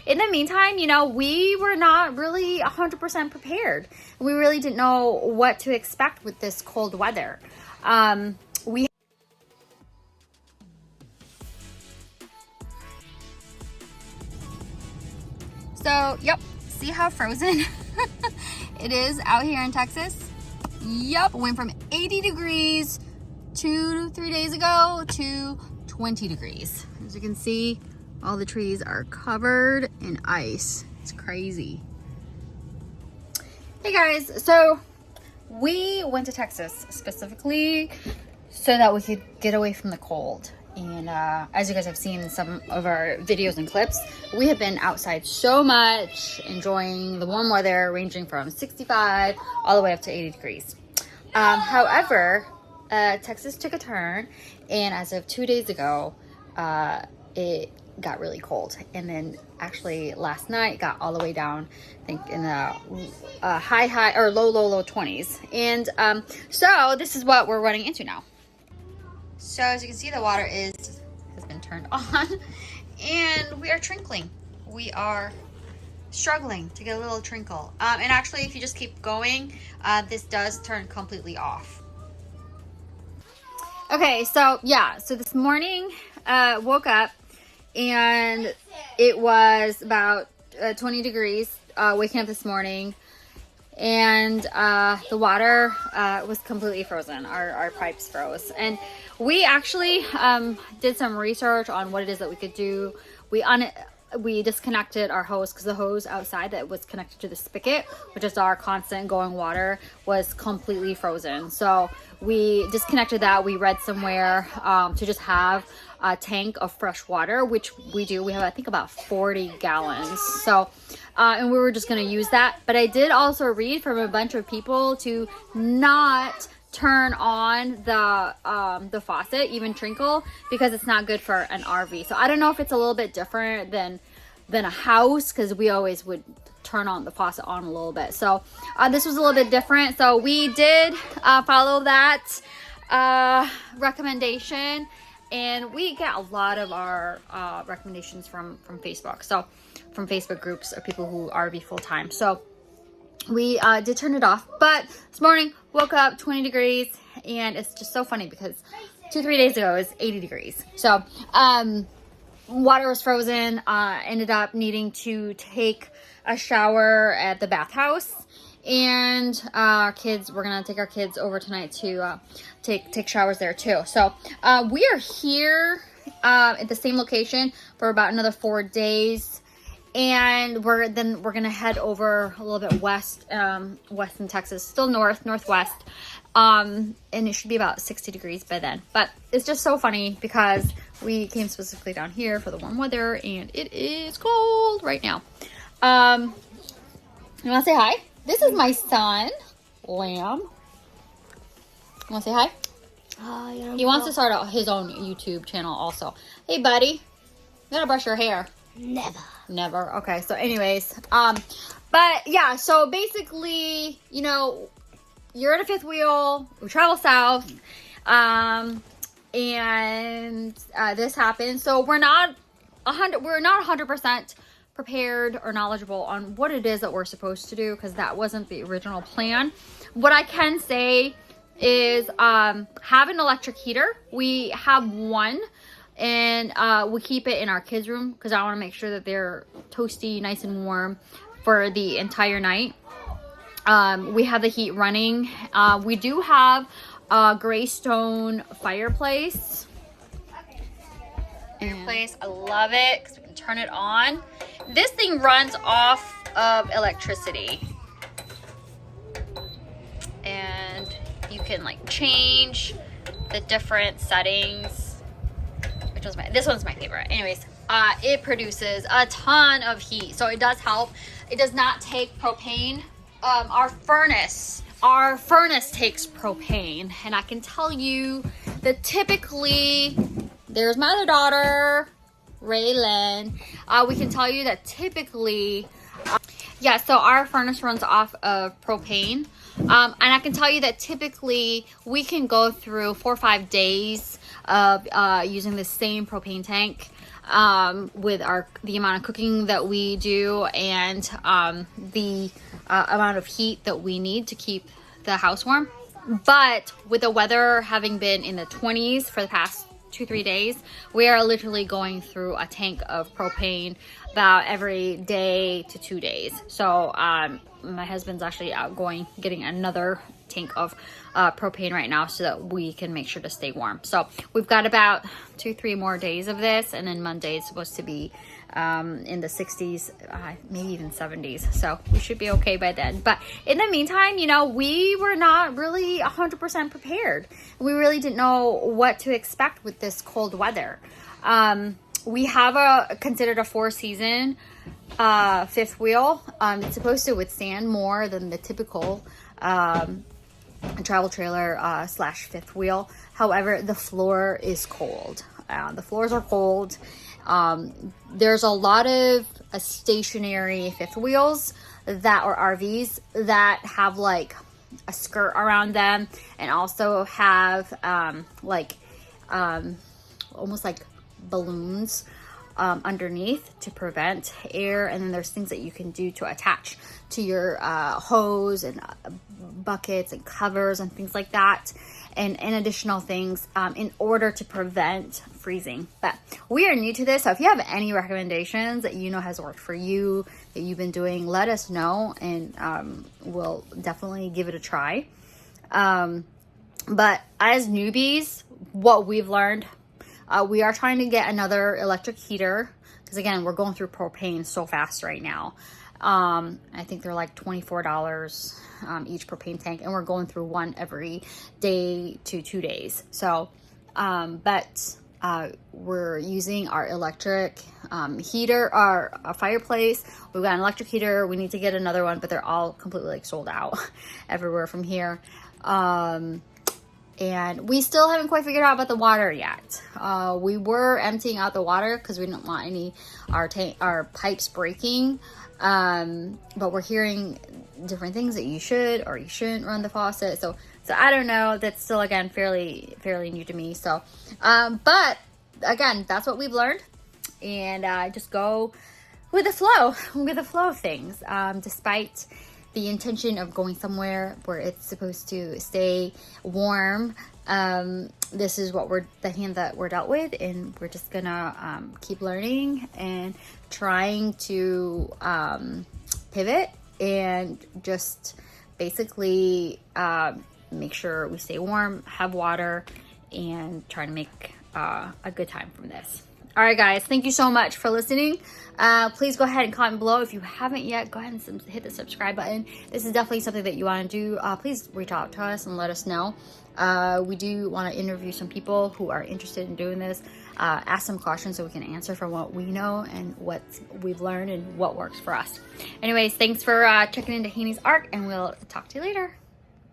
in the meantime, you know, we were not really 100% prepared. We really didn't know what to expect with this cold weather. So, yep, see how frozen it is out here in Texas? Yep, went from 80 degrees 2 to 3 days ago to 20 degrees. As you can see, all the trees are covered in ice. It's crazy. Hey guys, so we went to Texas specifically so that we could get away from the cold. And as you guys have seen in some of our videos and clips, we have been outside so much, enjoying the warm weather ranging from 65 all the way up to 80 degrees. However, Texas took a turn, and as of 2 days ago, it got really cold. And then actually last night got all the way down, I think in the high or low 20s. And so this is what we're running into now. So as you can see, the water has been turned on, and we are trickling. We are struggling to get a little trickle. And actually, if you just keep going, this does turn completely off. Okay, so yeah, so this morning, woke up and it was about 20 degrees waking up this morning. And the water was completely frozen. Our pipes froze. And we actually did some research on what it is that we could do. We disconnected our hose because the hose outside that was connected to the spigot, which is our constant going water, was completely frozen. So we disconnected that. We read somewhere to just have a tank of fresh water, which we do. We have, I think, about 40 gallons. So, and we were just going to use that. But I did also read from a bunch of people to not turn on the faucet, even trickle, because it's not good for an RV. So I don't know if it's a little bit different than a house, because we always would turn on the faucet on a little bit. So this was a little bit different. So we did follow that recommendation, and we get a lot of our recommendations from Facebook. So from Facebook groups of people who RV full time. So we did turn it off, but this morning woke up 20 degrees, and it's just so funny because 2-3 days ago it was 80 degrees. So water was frozen. Ended up needing to take a shower at the bathhouse, and our kids, we're gonna take our kids over tonight to take showers there too. So we are here at the same location for about another 4 days. And we're gonna head over a little bit west in Texas, still northwest, and it should be about 60 degrees by then. But it's just so funny because we came specifically down here for the warm weather, and it is cold right now. You wanna say hi? This is my son, Lamb. You wanna say hi? Hi. He wants to start out his own YouTube channel also. Hey, buddy, you gotta brush your hair. Never. Okay, so anyways, but yeah, so basically, you know, you're in a fifth wheel, we travel south, and this happened. So we're not 100% prepared or knowledgeable on what it is that we're supposed to do, because that wasn't the original plan. What I can say is have an electric heater. We have one, and we keep it in our kids' room because I want to make sure that they're toasty, nice and warm for the entire night. We have the heat running. We do have a gray stone fireplace. I love it because we can turn it on. This thing runs off of electricity, and you can like change the different settings. This one's my favorite. Anyways, it produces a ton of heat, so it does help. It does not take propane. Our furnace takes propane, and I can tell you that typically, there's my other daughter, Raylan. We can tell you that typically, yeah, so our furnace runs off of propane. And I can tell you that typically we can go through 4 or 5 days of using the same propane tank. with the amount of cooking that we do and the amount of heat that we need to keep the house warm. But with the weather having been in the 20s for the past 2-3 days, we are literally going through a tank of propane about every day to 2 days. So my husband's actually getting another tank of propane right now so that we can make sure to stay warm. So we've got about 2-3 more days of this, and then Monday is supposed to be in the 60s, maybe even 70s. So we should be okay by then. But in the meantime, you know, we were not really 100% prepared. We really didn't know what to expect with this cold weather. We have considered a 4-season fifth wheel. It's supposed to withstand more than the typical travel trailer slash fifth wheel. However, the floor is cold. The floors are cold. There's a lot of stationary fifth wheels or RVs that have like a skirt around them, and also have almost like balloons underneath to prevent air. And then there's things that you can do to attach to your hose and buckets and covers and things like that, and additional things in order to prevent freezing. But we are new to this, so if you have any recommendations that you know has worked for you, that you've been doing, let us know, and we'll definitely give it a try. But as newbies, what we've learned, we are trying to get another electric heater, because again, we're going through propane so fast right now. I think they're like $24 each propane tank, and we're going through one every day to 2 days. So we're using our electric heater, our fireplace. We've got an electric heater. We need to get another one, but they're all completely like sold out everywhere from here. And we still haven't quite figured out about the water yet. We were emptying out the water because we didn't want our pipes breaking. But we're hearing different things that you should or you shouldn't run the faucet. So I don't know. That's still, again, fairly new to me. So, but again, that's what we've learned, and just go with the flow of things. Despite the intention of going somewhere where it's supposed to stay warm, this is the hand that we're dealt with, and we're just gonna keep learning and trying to pivot and just basically make sure we stay warm, have water, and try to make a good time from this. All right, guys, thank you so much for listening. Please go ahead and comment below. If you haven't yet, go ahead and hit the subscribe button. This is definitely something that you want to do. Please reach out to us and let us know. We do want to interview some people who are interested in doing this. Ask some questions so we can answer from what we know and what we've learned and what works for us. Anyways, thanks for checking into Haneys Ark, and we'll talk to you later.